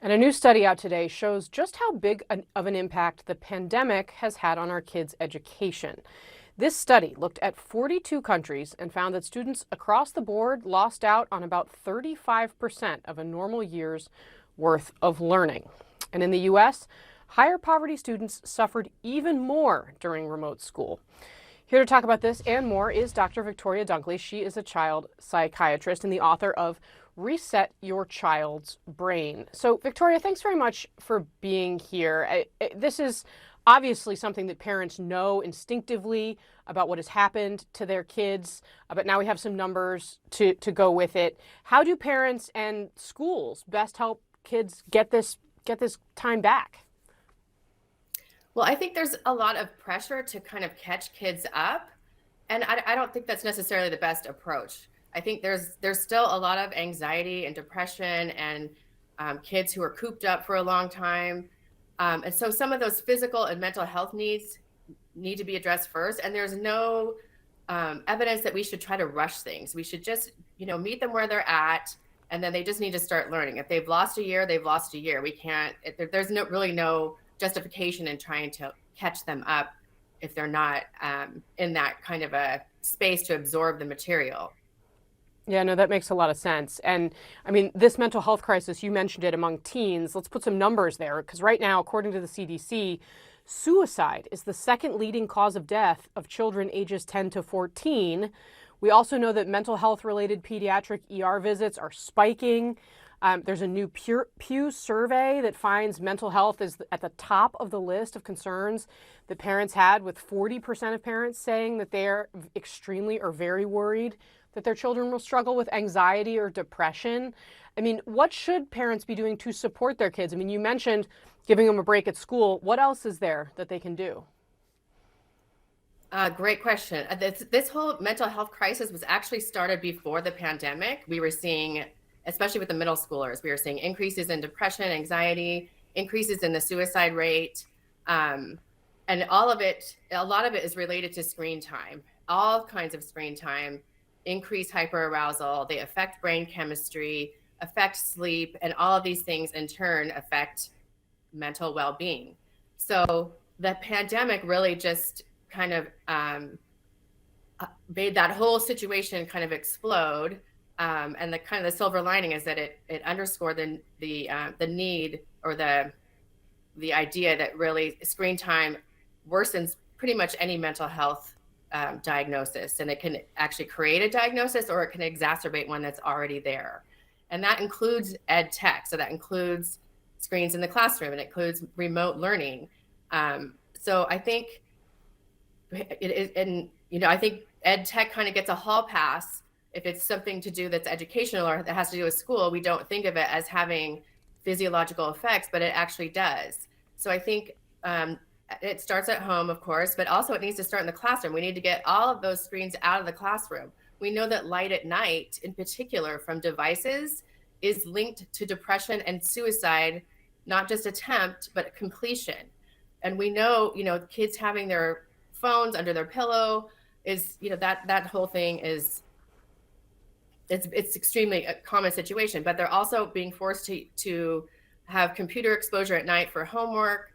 And a new study out today shows just how big of an impact the pandemic has had on our kids' education. This study looked at 42 countries and found that students across the board lost out on about 35% of a normal year's worth of learning. And in the U.S., higher poverty students suffered even more during remote school. Here to talk about this and more is Dr. Victoria Dunckley. She is a child psychiatrist and the author of Reset Your Child's Brain. So, Victoria, thanks very much for being here. This is obviously something that parents know instinctively about what has happened to their kids, but now we have some numbers to go with it. How do parents and schools best help kids get this time back? Well, I think there's a lot of pressure to kind of catch kids up, and I don't think that's necessarily the best approach. I think there's still a lot of anxiety and depression and kids who are cooped up for a long time. And so some of those physical and mental health needs need to be addressed first. And there's no evidence that we should try to rush things. We should just, meet them where they're at, and then they just need to start learning. If they've lost a year, they've lost a year. We can't, there's really no justification in trying to catch them up if they're not in that kind of a space to absorb the material. Yeah, no, that makes a lot of sense. And I mean, this mental health crisis, you mentioned it among teens. Let's put some numbers there, because right now, according to the CDC, suicide is the second leading cause of death of children ages 10 to 14. We also know that mental health related pediatric ER visits are spiking. There's a new Pew survey that finds mental health is at the top of the list of concerns that parents had, with 40% of parents saying that they're extremely or very worried that their children will struggle with anxiety or depression. I mean, what should parents be doing to support their kids? I mean, you mentioned giving them a break at school. What else is there that they can do? Great question. This whole mental health crisis was actually started before the pandemic. We were seeing, especially with the middle schoolers, we were seeing increases in depression, anxiety, increases in the suicide rate. And a lot of it is related to screen time, all kinds of screen time, increased hyperarousal. They affect brain chemistry, affect sleep, and all of these things in turn affect mental well-being. So the pandemic really just kind of made that whole situation kind of explode. And the silver lining is that it underscored the need, or the idea that really screen time worsens pretty much any mental health diagnosis, and it can actually create a diagnosis, or it can exacerbate one that's already there. And that includes ed tech. So that includes screens in the classroom, and it includes remote learning. So I think I think ed tech kind of gets a hall pass if it's something to do that's educational or that has to do with school. We don't think of it as having physiological effects, but it actually does. So I think it starts at home, of course, but also it needs to start in the classroom. We need to get all of those screens out of the classroom. We know that light at night, in particular from devices, is linked to depression and suicide, not just attempt, but completion. And we know, kids having their phones under their pillow is, that whole thing is, it's extremely a common situation, but they're also being forced to have computer exposure at night for homework.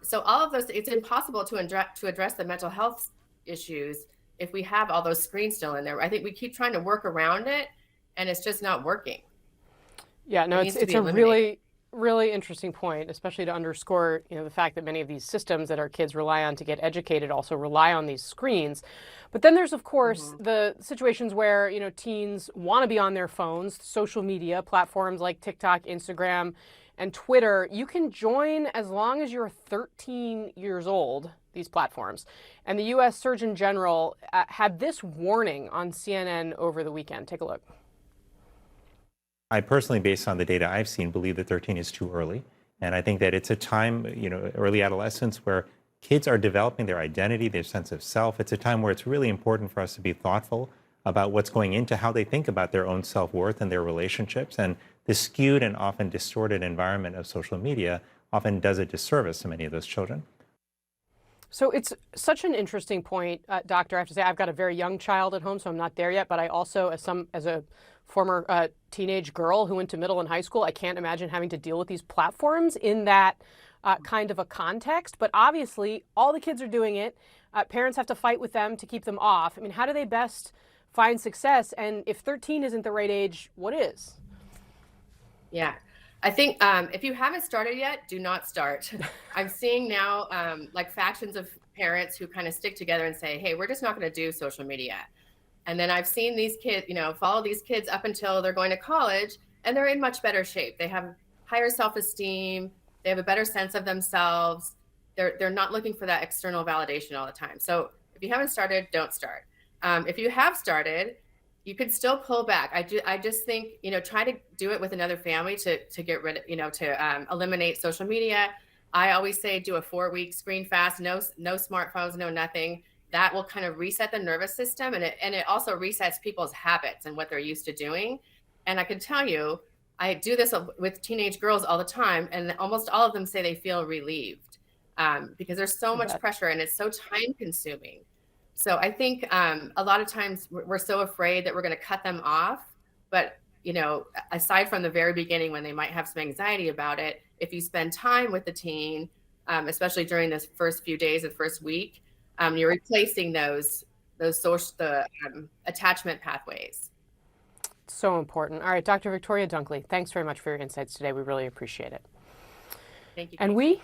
So all of those, it's impossible to address the mental health issues if we have all those screens still in there. I think we keep trying to work around it, and it's just not working. Yeah, no, it's a really interesting point, especially to underscore, the fact that many of these systems that our kids rely on to get educated also rely on these screens. But then there's, of course, the situations where, teens want to be on their phones, social media platforms like TikTok, Instagram, and Twitter. You can join as long as you're 13 years old, these platforms. And the U.S. Surgeon General had this warning on CNN over the weekend. Take a look. I personally, based on the data I've seen, believe that 13 is too early. And I think that it's a time, early adolescence, where kids are developing their identity, their sense of self. It's a time where it's really important for us to be thoughtful about what's going into how they think about their own self-worth and their relationships. And the skewed and often distorted environment of social media often does a disservice to many of those children. So it's such an interesting point, Doctor. I have to say, I've got a very young child at home, so I'm not there yet. But I also, as a former teenage girl who went to middle and high school. I can't imagine having to deal with these platforms in that kind of a context. But obviously, all the kids are doing it. Parents have to fight with them to keep them off. I mean, how do they best find success? And if 13 isn't the right age, what is? Yeah. I think if you haven't started yet, do not start. I'm seeing now like factions of parents who kind of stick together and say, hey, we're just not going to do social media. And then I've seen these kids, follow these kids up until they're going to college, and they're in much better shape. They have higher self-esteem. They have a better sense of themselves. They're not looking for that external validation all the time. So if you haven't started, don't start. If you have started, you can still pull back. I just think, try to do it with another family to get rid of, to eliminate social media. I always say do a 4-week screen fast, no smartphones, no nothing. That will kind of reset the nervous system, and it also resets people's habits and what they're used to doing. And I can tell you, I do this with teenage girls all the time, and almost all of them say they feel relieved because there's so much pressure and it's so time consuming. So I think a lot of times we're so afraid that we're going to cut them off. But, aside from the very beginning when they might have some anxiety about it, if you spend time with the teen, especially during this first few days, the first week, you're replacing those attachment pathways. So important. All right, Dr. Victoria Dunckley, thanks very much for your insights today. We really appreciate it. Thank you. And we